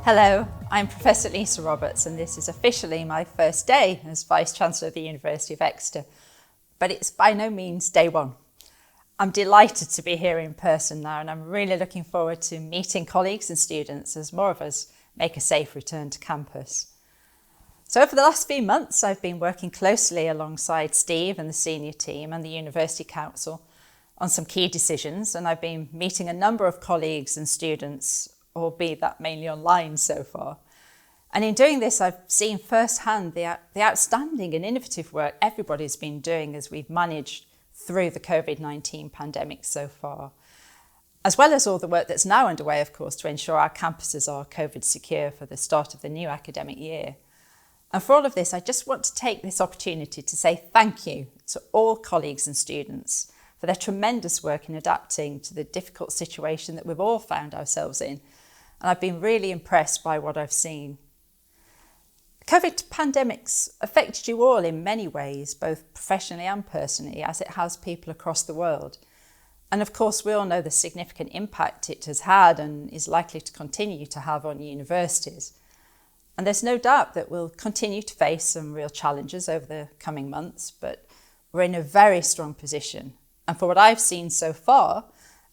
Hello, I'm Professor Lisa Roberts, and this is officially my first day as Vice-Chancellor of the University of Exeter, but it's by no means day one. I'm delighted to be here in person now, and I'm really looking forward to meeting colleagues and students as more of us make a safe return to campus. So over the last few months, I've been working closely alongside Steve and the senior team and the University Council on some key decisions, and I've been meeting a number of colleagues and students, albeit that mainly online so far. And in doing this, I've seen firsthand the outstanding and innovative work everybody's been doing as we've managed through the COVID-19 pandemic so far, as well as all the work that's now underway, of course, to ensure our campuses are COVID secure for the start of the new academic year. And for all of this, I just want to take this opportunity to say thank you to all colleagues and students for their tremendous work in adapting to the difficult situation that we've all found ourselves in. And I've been really impressed by what I've seen. COVID pandemic's affected you all in many ways, both professionally and personally, as it has people across the world. And of course, we all know the significant impact it has had and is likely to continue to have on universities. And there's no doubt that we'll continue to face some real challenges over the coming months, but we're in a very strong position. And for what I've seen so far,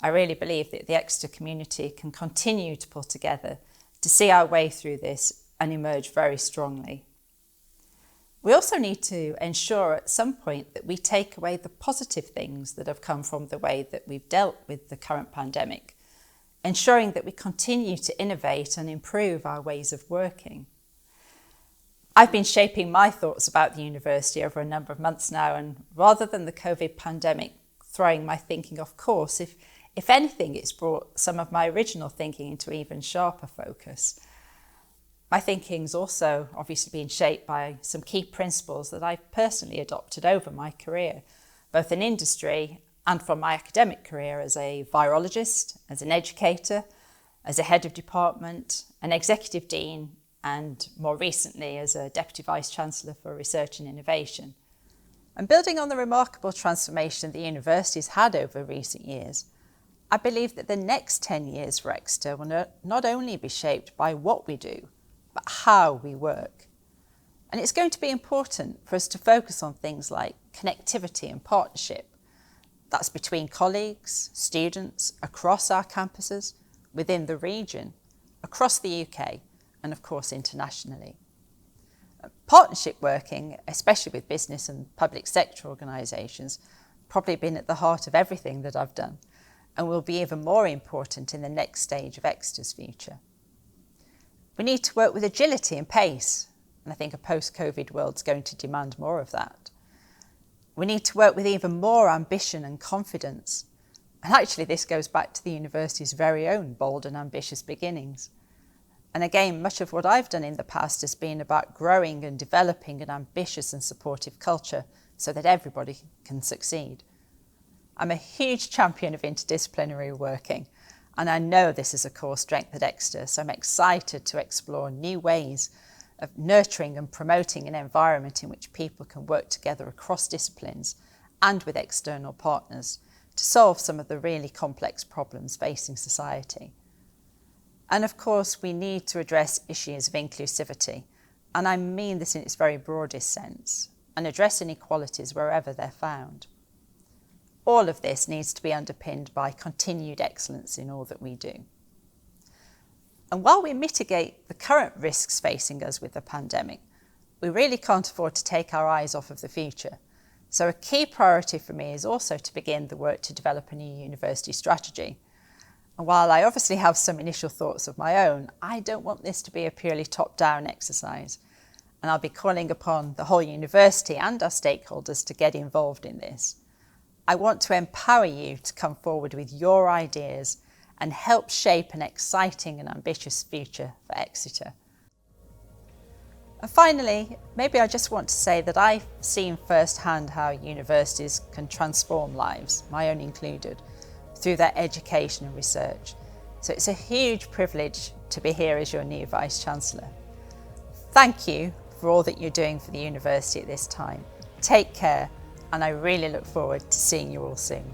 I really believe that the Exeter community can continue to pull together to see our way through this and emerge very strongly. We also need to ensure at some point that we take away the positive things that have come from the way that we've dealt with the current pandemic, ensuring that we continue to innovate and improve our ways of working. I've been shaping my thoughts about the university over a number of months now, and rather than the COVID pandemic throwing my thinking off course, if anything, it's brought some of my original thinking into even sharper focus. My thinking's also obviously been shaped by some key principles that I've personally adopted over my career, both in industry and from my academic career as a virologist, as an educator, as a head of department, an executive dean, and more recently as a Deputy Vice-Chancellor for Research and Innovation. And building on the remarkable transformation the university's had over recent years, I believe that the next 10 years for Exeter will not only be shaped by what we do, but how we work. And it's going to be important for us to focus on things like connectivity and partnership. That's between colleagues, students, across our campuses, within the region, across the UK, and of course internationally. Partnership working, especially with business and public sector organisations, probably been at the heart of everything that I've done, and will be even more important in the next stage of Exeter's future. We need to work with agility and pace, and I think a post-COVID world's going to demand more of that. We need to work with even more ambition and confidence, and actually this goes back to the university's very own bold and ambitious beginnings. And again, much of what I've done in the past has been about growing and developing an ambitious and supportive culture so that everybody can succeed. I'm a huge champion of interdisciplinary working, and I know this is a core strength at Exeter, so I'm excited to explore new ways of nurturing and promoting an environment in which people can work together across disciplines and with external partners to solve some of the really complex problems facing society. And of course, we need to address issues of inclusivity, and I mean this in its very broadest sense, and address inequalities wherever they're found. All of this needs to be underpinned by continued excellence in all that we do. And while we mitigate the current risks facing us with the pandemic, we really can't afford to take our eyes off of the future. So a key priority for me is also to begin the work to develop a new university strategy. And while I obviously have some initial thoughts of my own, I don't want this to be a purely top-down exercise. And I'll be calling upon the whole university and our stakeholders to get involved in this. I want to empower you to come forward with your ideas and help shape an exciting and ambitious future for Exeter. And finally, maybe I just want to say that I've seen firsthand how universities can transform lives, my own included, through their education and research. So it's a huge privilege to be here as your new Vice-Chancellor. Thank you for all that you're doing for the university at this time. Take care, and I really look forward to seeing you all soon.